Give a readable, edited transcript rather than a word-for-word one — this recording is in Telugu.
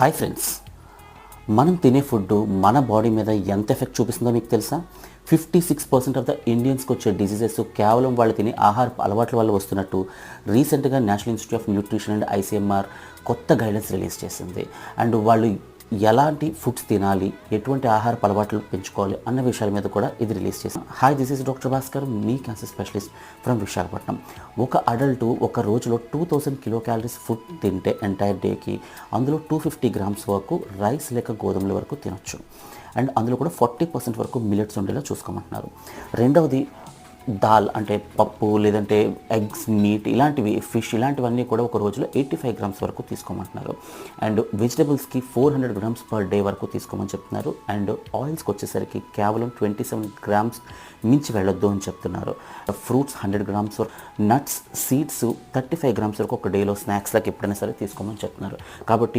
హాయ్ ఫ్రెండ్స్, మనం తినే ఫుడ్ మన బాడీ మీద ఎంత ఎఫెక్ట్ చూపిస్తుందో మీకు తెలుసా? 56% ఆఫ్ ద ఇండియన్స్కి వచ్చే డిసీజెస్ కేవలం వాళ్ళు తినే ఆహార అలవాట్ల వల్ల వస్తున్నట్టు రీసెంట్గా national institute of nutrition and ICMR కొత్త గైడెన్స్ రిలీజ్ చేసింది. అండ్ వాళ్ళు ఎలాంటి ఫుడ్స్ తినాలి, ఎటువంటి ఆహారపు అలవాట్లు పెంచుకోవాలి అన్న విషయాల మీద కూడా ఇది రిలీజ్ చేసాం. Hi, this is doctor Bhaskar, me cancer specialist from Visakhapatnam. ఒక అడల్ట్ ఒక రోజులో 2000 కిలో క్యాలరీస్ ఫుడ్ తింటే ఎంటైర్ డేకి అందులో 250 గ్రామ్స్ వరకు రైస్ లేక గోధుమల వరకు తినొచ్చు. అండ్ అందులో కూడా 40% వరకు మిల్లెట్స్ ఉండేలా చూసుకోమంటున్నారు. రెండవది దాల్ అంటే పప్పు, లేదంటే ఎగ్స్, మీట్ ఇలాంటివి, ఫిష్ ఇలాంటివన్నీ కూడా ఒక రోజులో 85 గ్రామ్స్ వరకు తీసుకోమంటున్నారు. అండ్ వెజిటబుల్స్కి 400 గ్రామ్స్ పర్ డే వరకు తీసుకోమని చెప్తున్నారు. అండ్ ఆయిల్స్కి వచ్చేసరికి కేవలం 27 గ్రామ్స్ మించి వెళ్ళొద్దు అని చెప్తున్నారు. ఫ్రూట్స్ 100 గ్రామ్స్ వరకు, నట్స్, సీడ్స్ 35 గ్రామ్స్ వరకు ఒక డేలో స్నాక్స్లకు ఎప్పుడైనా సరే తీసుకోమని చెప్తున్నారు. కాబట్టి